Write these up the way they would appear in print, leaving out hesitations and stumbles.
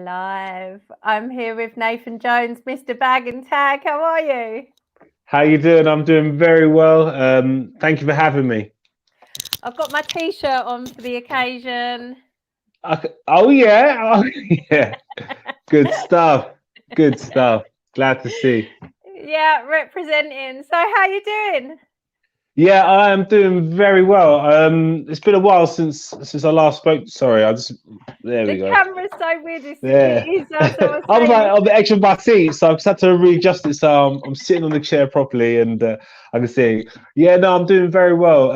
Live. I'm here with Nathan Jones, Mr. Bag and Tag. How are you? How you doing? I'm doing very well. Thank you for having me. I've got my T-shirt on for the occasion. Oh yeah, oh, yeah. Good stuff. Good stuff. Glad to see. Yeah, representing. So how you doing? Yeah, I am doing very well. It's been a while since I last spoke. Sorry, there we The go. camera's so weird. It Yeah. is. That's what I was I was like saying. on the edge of my seat, so I've just had to readjust it. So I'm sitting on the chair properly, and I can see. Yeah, no, I'm doing very well.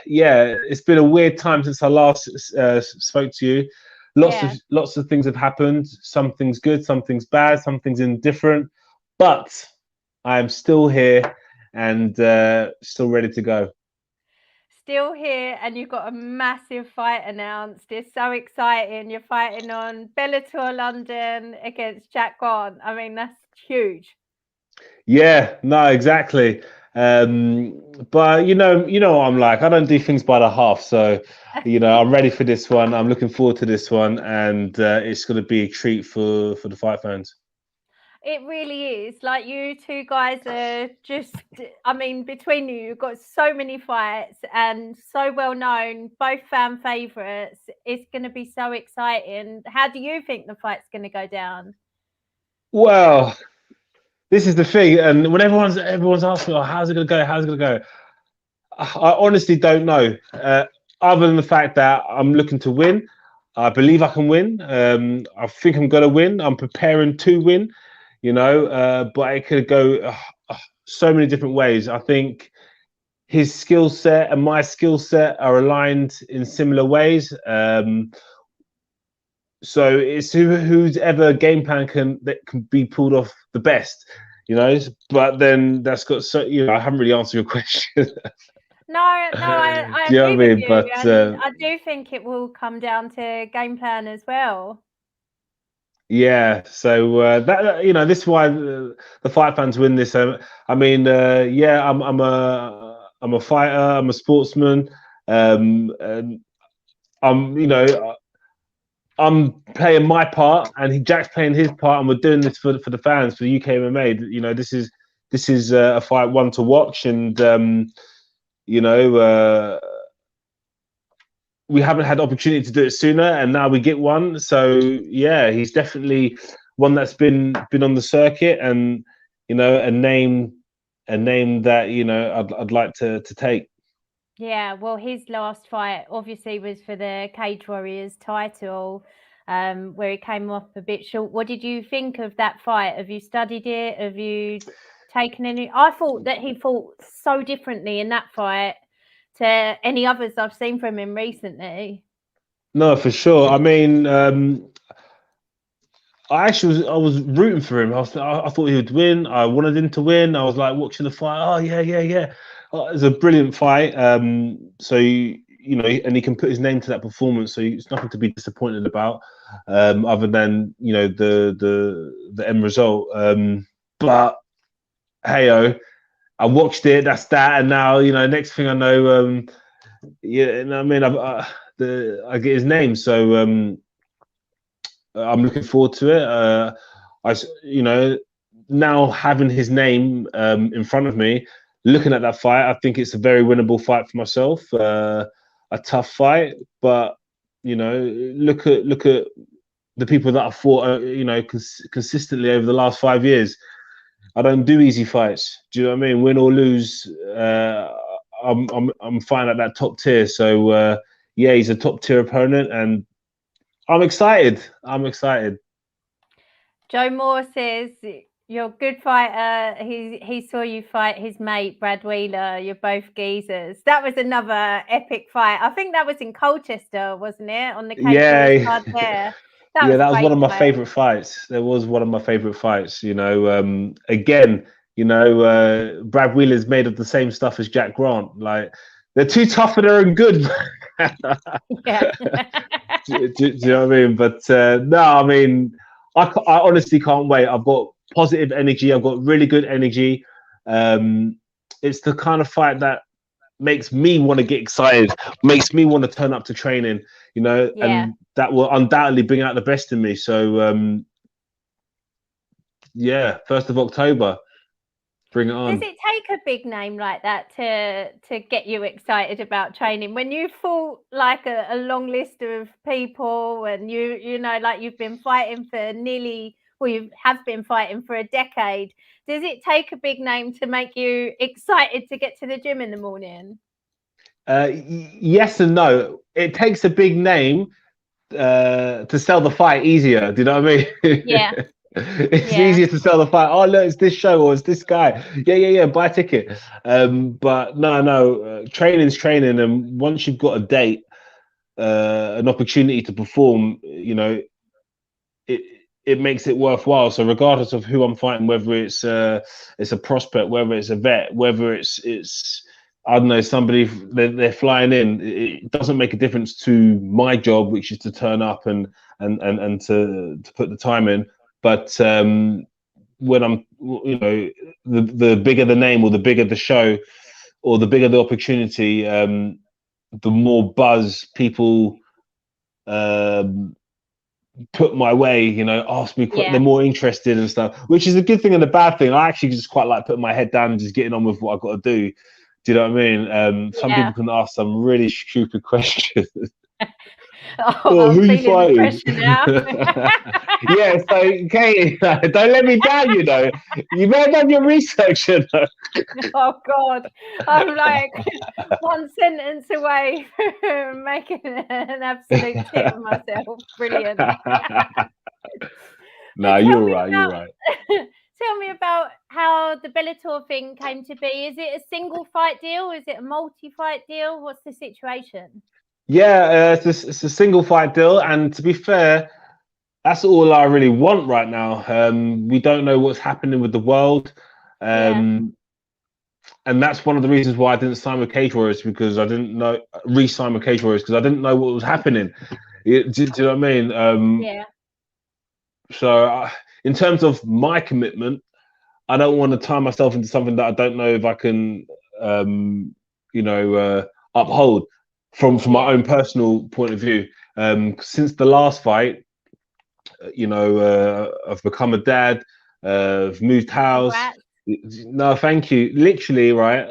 Yeah, it's been a weird time since I last spoke to you. Lots of things have happened. Some things good, some things bad, some things indifferent. But I am still here and still ready to go. Still here, and you've got a massive fight announced. It's so exciting. You're fighting on Bellator London against Jack Grant. I mean, that's huge. Yeah, no, exactly. But you know what I'm like. I don't do things by the half. So, I'm ready for this one. I'm looking forward to this one, and it's going to be a treat for the fight fans. It really is. Like, you two guys are just, I mean, between you, you've got so many fights and so well known, both fan favourites. It's going to be so exciting. How do you think the fight's going to go down? Well, this is the thing, and when everyone's asking, "Oh, how's it going to go? How's it going to go?" I honestly don't know. Other than the fact that I'm looking to win, I believe I can win. I think I'm going to win. I'm preparing to win. But it could go so many different ways. I think his skill set and my skill set are aligned in similar ways. So it's who's ever game plan that can be pulled off the best, But then that's got I haven't really answered your question. No, I Do you know agree what I with mean? you, But and I do think it will come down to game plan as well. yeah, so this is why the fight fans win this. Yeah, I'm a fighter. I'm a sportsman. And I'm playing my part, and Jack's playing his part, and we're doing this for the fans, for the UK MMA. This is a fight one to watch, and we haven't had the opportunity to do it sooner, and now we get one. So yeah, he's definitely one that's been on the circuit, and a name that I'd like to take. Yeah, well, his last fight obviously was for the Cage Warriors title, where he came off a bit short. What did you think of that fight? Have you studied it? Have you taken any? I thought that he fought so differently in that fight to any others I've seen from him recently. No, for sure. I mean, I was rooting for him. I thought he would win. I wanted him to win. I was like watching the fight. Oh yeah. Oh, it was a brilliant fight. So and he can put his name to that performance. So it's nothing to be disappointed about, other than the end result. But heyo, I watched it. That's that. And now next thing I know, I mean, I get his name. So I'm looking forward to it. Now having his name in front of me, looking at that fight, I think it's a very winnable fight for myself. A tough fight, but look at the people that I fought, consistently over the last 5 years. I don't do easy fights. Do you know what I mean? Win or lose, I'm fine at that top tier. So yeah, he's a top tier opponent, and I'm excited. Joe Moore says you're a good fighter. He saw you fight his mate Brad Wheeler. You're both geezers. That was another epic fight. I think that was in Colchester, wasn't it? On the Cage card there. Yeah, that was one of my favorite fights. That was one of my favorite fights. Again, Brad Wheeler's made of the same stuff as Jack Grant. Like, they're too tough and they're good. Yeah. do you know what I mean? But no, I mean, I honestly can't wait. I've got positive energy. I've got really good energy. It's the kind of fight that makes me want to get excited, makes me want to turn up to training. you know, Yeah. and that will undoubtedly bring out the best in me. So yeah, 1st of October, bring it on. Does it take a big name like that to get you excited about training? When you fought like a long list of people, and you know, like you've been fighting for nearly, well, you have been fighting for a decade. Does it take a big name to make you excited to get to the gym in the morning? Yes and no. It takes a big name to sell the fight easier. Do you know what I mean? Yeah. It's Yeah. easier to sell the fight. Oh, look, it's this show or it's this guy. Yeah. Buy a ticket. But no. Training's training, and once you've got a date, an opportunity to perform, you know, it makes it worthwhile. So regardless of who I'm fighting, whether it's a prospect, whether it's a vet, whether it's I don't know, somebody they're flying in, it doesn't make a difference to my job, which is to turn up and to put the time in. But when I'm, you know, the bigger the name or the bigger the show or the bigger the opportunity, the more buzz people put my way, you know, ask me, they're more interested and stuff, which is a good thing and a bad thing. I actually just quite like putting my head down and just getting on with what I've got to do. Do you know what I mean? Some people can ask some really stupid questions. Oh, I'm who you feeling the fighting? pressure now. Yeah, so Katie, don't let me down, you know. You better done your research, you know. Oh God, I'm like one sentence away from making an absolute tit of myself. Brilliant. No, you're right. You're right. Tell me about how the Bellator thing came to be. Is it a single fight deal? Is it a multi-fight deal? What's the situation? Yeah, it's a single fight deal, and to be fair, that's all I really want right now. We don't know what's happening with the world, and that's one of the reasons why I didn't sign with Cage Warriors, because I didn't know re-sign with Cage Warriors because I didn't know what was happening. Do you know what I mean? So, in terms of my commitment, I don't want to tie myself into something that I don't know if I can, you know, uphold from my own personal point of view. Since the last fight, you know, I've become a dad. I've moved house. Congrats. No, thank you. Literally, right.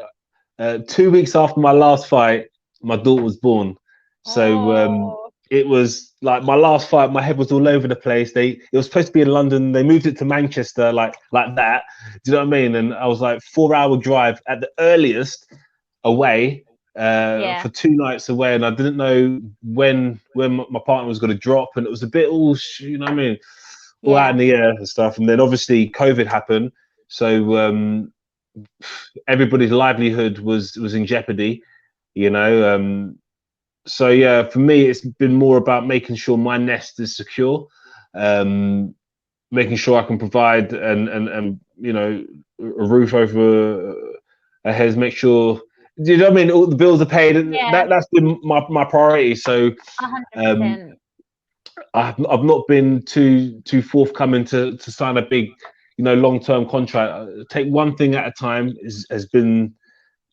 2 weeks after my last fight, my daughter was born. So it was like my last fight. My head was all over the place. It was supposed to be in London. They moved it to Manchester, like that. Do you know what I mean? And I was like 4-hour drive at the earliest away for 2 nights away, and I didn't know when my partner was going to drop, and it was a bit all, you know what I mean, all out in the air and stuff. And then obviously COVID happened, so everybody's livelihood was in jeopardy, you know. So yeah, for me, it's been more about making sure my nest is secure, making sure I can provide and you know, a roof over our heads, make sure, you know what I mean, all the bills are paid. That's been my priority. So 100%. I've not been too forthcoming to sign a big, you know, long-term contract. Take one thing at a time has been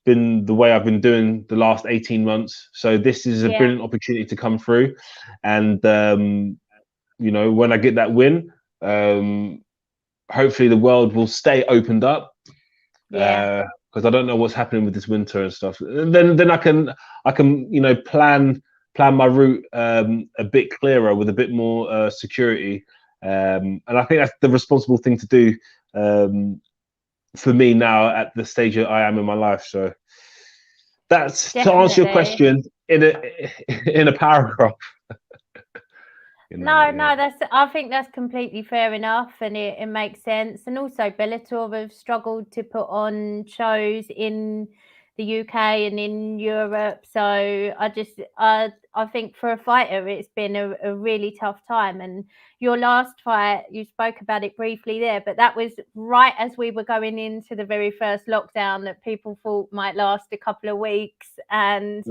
the way I've been doing the last 18 months. So this is a brilliant opportunity to come through, and you know, when I get that win, hopefully the world will stay opened up. Because I don't know what's happening with this winter and stuff. And then I can you know, plan my route a bit clearer with a bit more security. And I think that's the responsible thing to do for me now at the stage that I am in my life. So that's to answer your question in a paragraph. You know, I think that's completely fair enough, and it makes sense. And also, Bellator have struggled to put on shows in the UK and in Europe. So I think for a fighter, it's been a really tough time. And your last fight, you spoke about it briefly there, but that was right as we were going into the very first lockdown that people thought might last a couple of weeks. And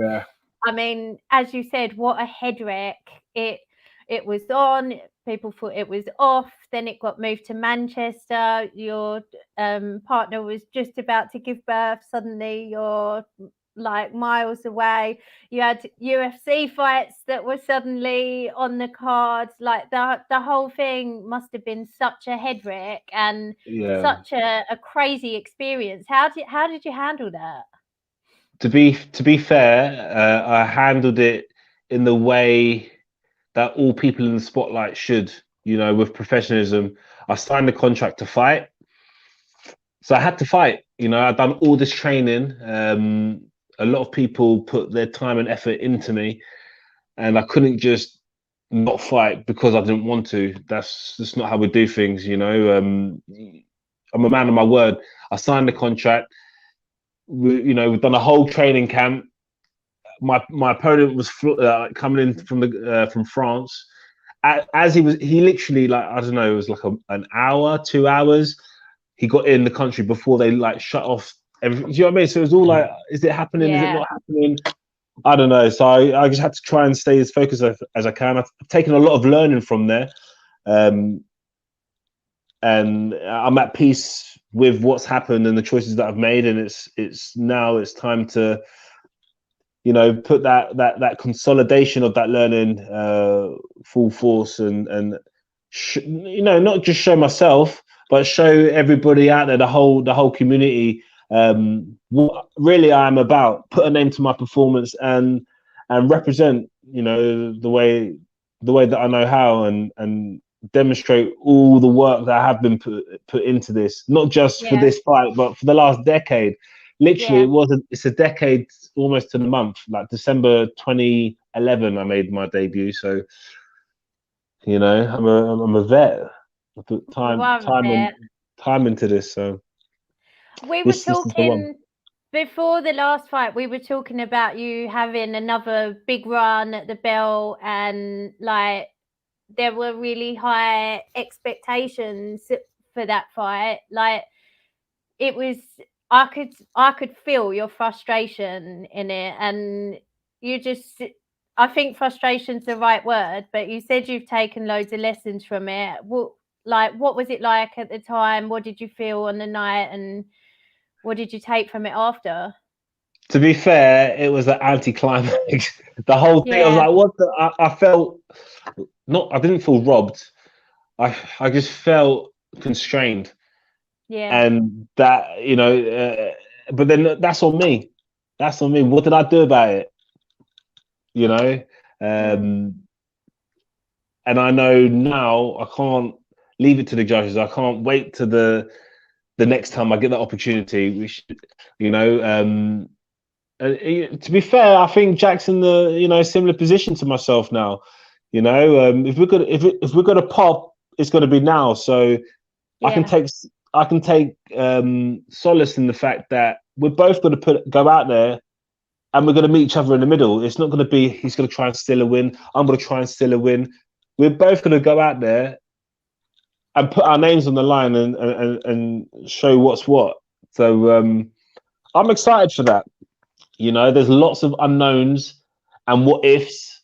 I mean, as you said, what a head wreck. It was on, people thought it was off, then it got moved to Manchester. Your partner was just about to give birth. Suddenly your like miles away. You had UFC fights that were suddenly on the card. Like the whole thing must have been such a head wreck and Yeah. such a crazy experience. How did you handle that? To be fair, I handled it in the way that all people in the spotlight should, with professionalism. I signed the contract to fight. So I had to fight. I'd done all this training. A lot of people put their time and effort into me, and I couldn't just not fight because I didn't want to. That's just not how we do things. I'm a man of my word. I signed the contract. We've done a whole training camp. My opponent was coming in from France. As he literally, like, I don't know, it was like an hour, 2 hours. He got in the country before they like shut off everything. Do you know what I mean? So it was all like, is it happening? Is it not happening? I don't know. So I just had to try and stay as focused as I can. I've taken a lot of learning from there. And I'm at peace with what's happened and the choices that I've made. And it's time to, put that consolidation of that learning full force and not just show myself, but show everybody out there, the whole community, what really I am about. Put a name to my performance and represent, the way that I know how, and demonstrate all the work that I have been put into this, not just for this fight, but for the last decade. Literally, it's a decade almost to the month. Like December 2011, I made my debut. So, I'm a vet. I put time into this. So we were this is the one. talking before the last fight. We were talking about you having another big run at the belt, and like there were really high expectations for that fight. Like it was, I could feel your frustration in it, and you just, I think frustration's the right word, but you said you've taken loads of lessons from it. What was it like at the time? What did you feel on the night, and what did you take from it after? To be fair, it was an anticlimax. The whole thing, I was like, what I felt I didn't feel robbed. I just felt constrained. And that, but then that's on me. That's on me. What did I do about it? And I know now I can't leave it to the judges. I can't wait to the next time I get that opportunity. We should, to be fair, I think Jack's in the similar position to myself now. If we're gonna pop, it's gonna be now. So I can take solace in the fact that we're both going to go out there and we're going to meet each other in the middle. It's not going to be he's going to try and steal a win. I'm going to try and steal a win. We're both going to go out there and put our names on the line and show what's what. So I'm excited for that. There's lots of unknowns and what ifs.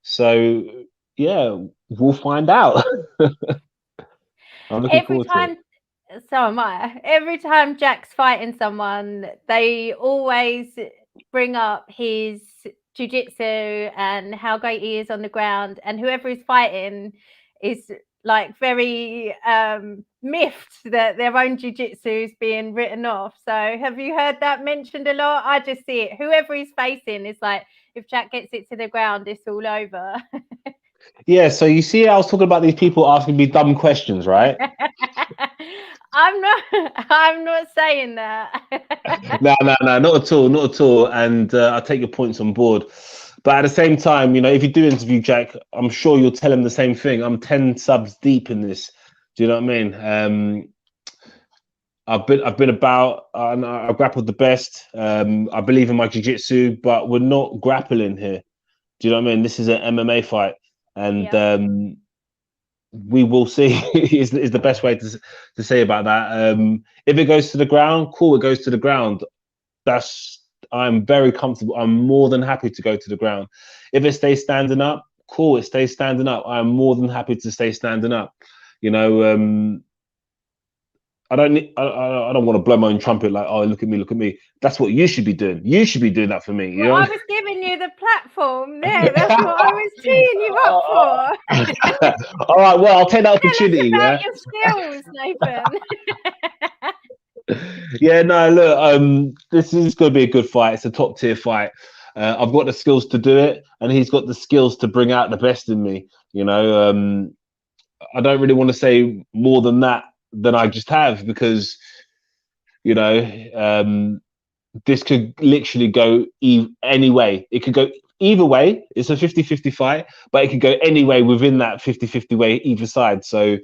So yeah, we'll find out. I'm looking forward to it. So am I. Every time Jack's fighting someone, they always bring up his jiu-jitsu and how great he is on the ground, and whoever is fighting is like very miffed that their own jiu-jitsu is being written off. So have you heard that mentioned a lot? I just see it. Whoever he's facing is like, if Jack gets it to the ground, it's all over. Yeah, so you see, I was talking about these people asking me dumb questions, right? I'm not saying that. No, not at all, not at all. And I take your points on board. But at the same time, if you do interview Jack, I'm sure you'll tell him the same thing. I'm 10 subs deep in this. Do you know what I mean? I've been about, and I grappled the best. I believe in my jiu-jitsu, but we're not grappling here. Do you know what I mean? This is an MMA fight, and we will see. is the best way to say about that. If it goes to the ground, cool. It goes to the ground. I'm very comfortable. I'm more than happy to go to the ground. If it stays standing up, cool. It stays standing up. I'm more than happy to stay standing up. I don't want to blow my own trumpet like, oh, look at me, look at me. That's what you should be doing. You should be doing that for me. You Well, know? I was giving you the platform there. That's what I was teeing you up for. All right, well, I'll take that Tell us opportunity. about Yeah. your skills, Nathan. Yeah, no, look, this is going to be a good fight. It's a top tier fight. I've got the skills to do it, and he's got the skills to bring out the best in me. You know, I don't really want to say more than that than I just have, because, you know, this could literally go any way. It could go either way. It's a 50-50 fight, but it could go any way within that 50-50 way either side. So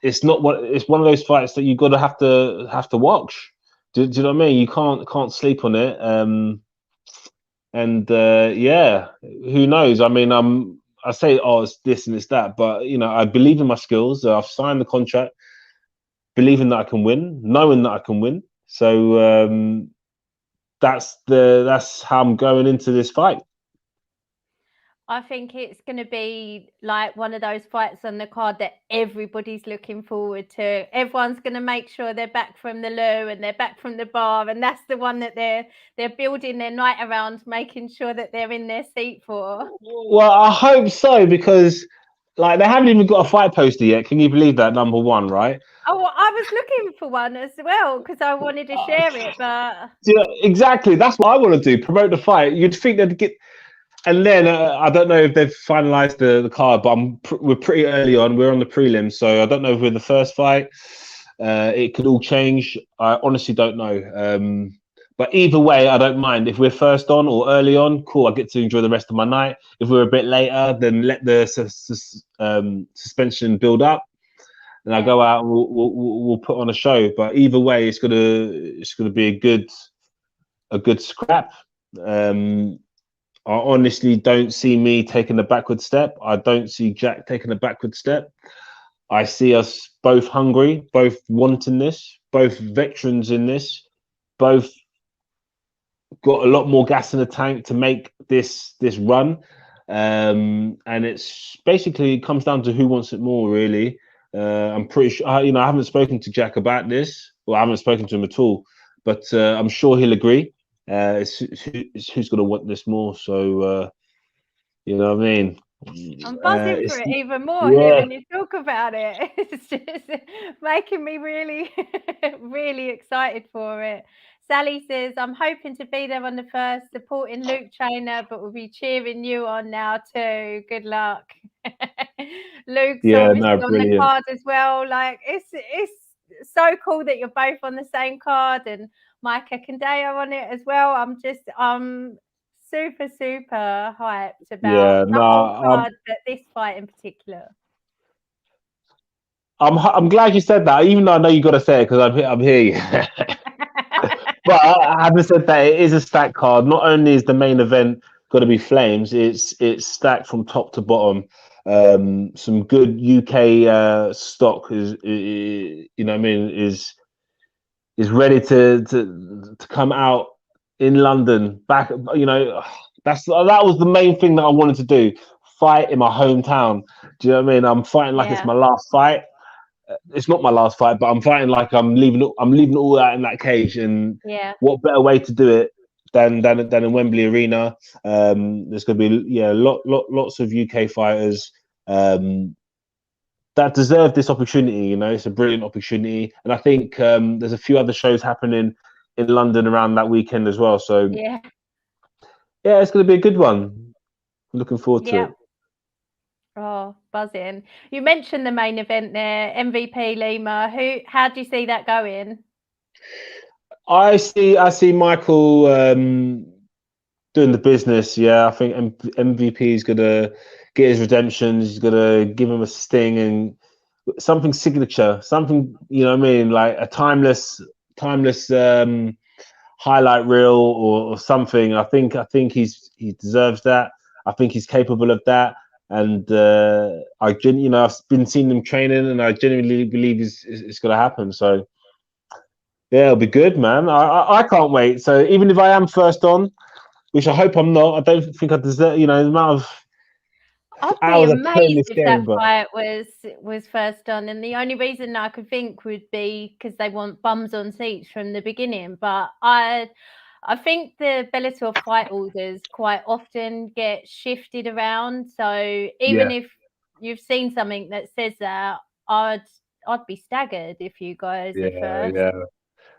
it's not what it's one of those fights that you've got to have to watch. Do you know what I mean? You can't sleep on it. Yeah, who knows? I mean, I say, oh, it's this and it's that, but you know, I believe in my skills. I've signed the contract, believing that I can win, knowing that I can win. So that's how I'm going into this fight. I think it's going to be like one of those fights on the card that everybody's looking forward to. Everyone's going to make sure they're back from the loo and they're back from the bar, and that's the one that they're building their night around, making sure that they're in their seat for. Well, I hope so, because like they haven't even got a fight poster yet. Can you believe that? Number one, right? Oh, well, I was looking for one as well because I wanted to share it, but Yeah, exactly. That's what I want to do. Promote the fight. You'd think they'd get. And then I don't know if they've finalised the card, but we're pretty early on. We're on the prelims, so I don't know if we're the first fight. It could all change. I honestly don't know. But either way, I don't mind. If we're first on or early on, cool. I get to enjoy the rest of my night. If we're a bit later, then let the suspension build up, and I go out and we'll put on a show. But either way, it's gonna be a good scrap. I honestly don't see me taking a backward step. I don't see Jack taking a backward step. I see us both hungry, both wanting this, both veterans in this, both got a lot more gas in the tank to make this run. And it's basically comes down to who wants it more, really. I'm pretty sure, you know, I haven't spoken to Jack about this. Well, I haven't spoken to him at all, but I'm sure he'll agree. It's who's going to want this more. So, you know what I mean? I'm buzzing for it even more yeah. hearing you talk about it. It's just making me really, really excited for it. Sally says, I'm hoping to be there on the first, supporting Luke Trainer, but we'll be cheering you on now too. Good luck. Luke's obviously on the card as well. Like it's so cool that you're both on the same card, and Micah Kandaya on it as well. I'm super hyped about the whole card, but this fight in particular. I'm glad you said that, even though I know you got to say it because I'm here. But having said that, it is a stacked card. Not only is the main event got to be flames, it's stacked from top to bottom. Some good UK stock is you know what I mean, is ready to come out in London. Back, you know, that was the main thing that I wanted to do. Fight in my hometown. Do you know what I mean? I'm fighting like it's my last fight. It's not my last fight, but I'm fighting like I'm leaving it all out in that cage. And what better way to do it than in Wembley Arena? There's going to be lots of UK fighters that deserve this opportunity. You know, it's a brilliant opportunity, and I think there's a few other shows happening in London around that weekend as well. So yeah, it's going to be a good one. Looking forward to it. Oh, buzzing. You mentioned the main event there, MVP Lima. How do you see that going? I see Michael doing the business. Yeah, I think MVP is gonna get his redemption. He's gonna give him a sting and something signature, something, you know what I mean, like a timeless highlight reel or something. I think he deserves that. I think he's capable of that. And I've been seeing him training, and I genuinely believe it's going to happen. So yeah, it'll be good, man. I can't wait. So even if I am first on, which I hope I'm not, I don't think I deserve. You know, the amount of I'd be Hours of playing amazed this if that game, but fight was first done, and the only reason I could think would be because they want bums on seats from the beginning. But I think the Bellator fight orders quite often get shifted around. So even yeah, if you've seen something that says that, I'd I'd be staggered if you guys are yeah, first. yeah.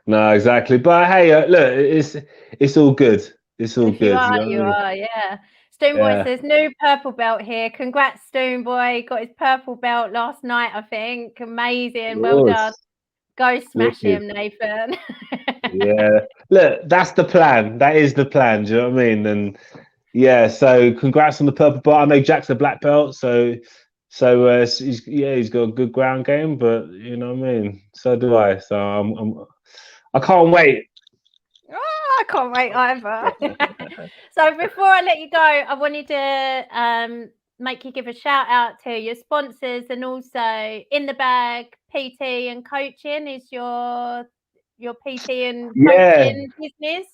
No, exactly. But hey, look, it's all good. It's all You good. You are, know what I you mean? are, yeah. Stoonboy Yeah. says new purple belt here. Congrats, Stoonboy. Got his purple belt last night, I think. Amazing. Well done. Yours. Go smash Wicked. him, Nathan. Yeah. Look, that's the plan. That is the plan. Do you know what I mean? And yeah, so congrats on the purple belt. I know Jack's a black belt, so he's got a good ground game, but you know what I mean. So do I. So I can't wait. Oh, I can't wait either. So before I let you go, I wanted to make you give a shout out to your sponsors, and also In the Bag PT and Coaching is your PT and Yeah, coaching business.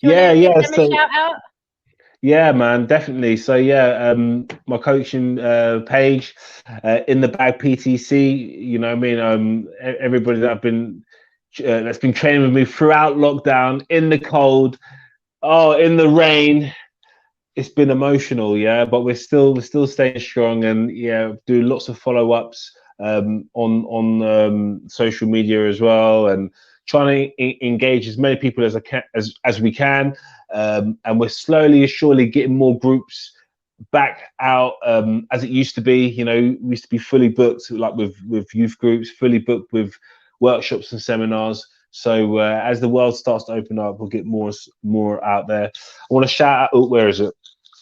Do you want yeah, to give yeah. them a So shout out? yeah, man, definitely. So yeah, my coaching page, in the bag PTC. You know what I mean? Everybody that I've been that's been training with me throughout lockdown, in the cold, oh, in the rain. It's been emotional, yeah, but we're still staying strong, and yeah, do lots of follow-ups on social media as well, and trying to engage as many people as I can as we can, and we're slowly surely getting more groups back out, as it used to be. You know, we used to be fully booked, like with youth groups, fully booked with workshops and seminars. So as the world starts to open up, we'll get more out there. I want to shout out. Oh, where is it?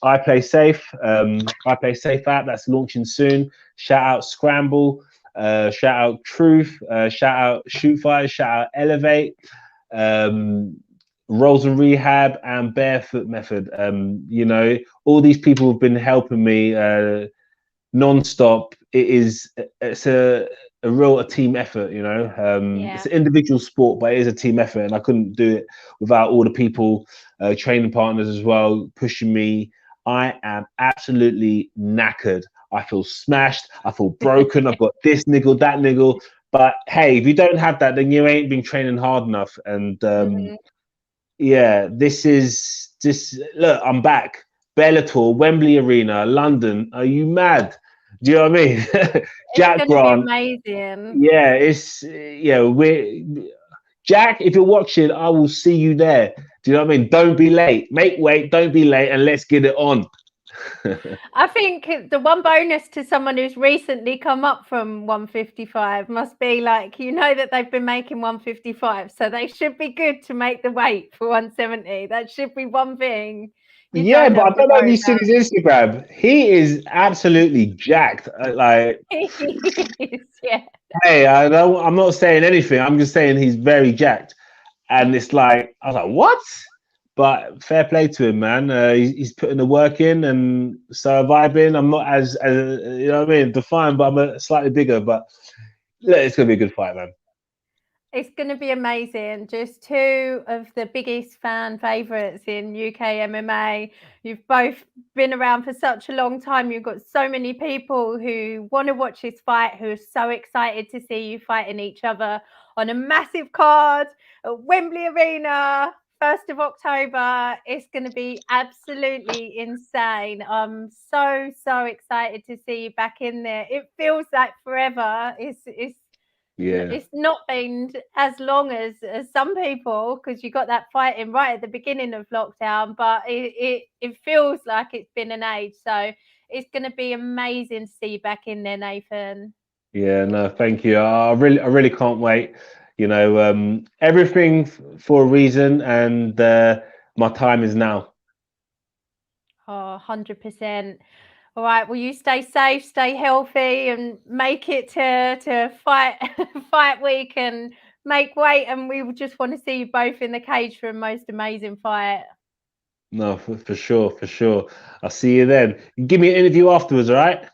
I Play Safe. I Play Safe app that's launching soon. Shout out Scramble. Shout out Truth. Shout out Shoot Fire. Shout out Elevate. Um, Rolls and Rehab and Barefoot Method. You know, all these people have been helping me non-stop. It's a team effort, you know. Yeah. It's an individual sport, but it is a team effort, and I couldn't do it without all the people, training partners as well, pushing me. I am absolutely knackered. I feel smashed. I feel broken. I've got this niggle, that niggle. But hey, if you don't have that, then you ain't been training hard enough. And Mhm. yeah, this is just look. I'm back. Bellator, Wembley Arena, London. Are you mad? Do you know what I mean? It's Jack going to be Grant. amazing. Yeah, it's yeah. We're Jack. If you're watching, I will see you there. Do you know what I mean? Don't be late. Make weight. Don't be late, and let's get it on. I think the one bonus to someone who's recently come up from 155 must be like, that they've been making 155, so they should be good to make the weight for 170. That should be one thing you Yeah, don't but I have to don't know if worry you've seen about. his Instagram. He is absolutely jacked. Like, Yeah. hey, I'm not saying anything. I'm just saying he's very jacked. And it's like, I was like, what? But fair play to him, man. He's putting the work in and surviving. I'm not as you know what I mean, defined, but I'm slightly bigger. But yeah, it's gonna be a good fight, man. It's going to be amazing. Just two of the biggest fan favourites in UK MMA. You've both been around for such a long time. You've got so many people who want to watch this fight, who are so excited to see you fighting each other on a massive card at Wembley Arena, 1st of October. It's going to be absolutely insane. I'm so excited to see you back in there. It feels like forever. Yeah, It's not been as long as some people, because you got that fighting right at the beginning of lockdown, but it feels like it's been an age. So it's going to be amazing to see you back in there, Nathan. yeah. No, thank you. I really can't wait. You know, everything for a reason, and my time is now. Oh, 100%. All right. Well, you stay safe, stay healthy, and make it to fight fight week and make weight. And we just want to see you both in the cage for a most amazing fight. No, for sure, for sure. I'll see you then. Give me an interview afterwards, all right?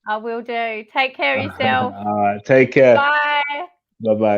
I will do. Take care of yourself. All right, take care. Bye. Bye bye.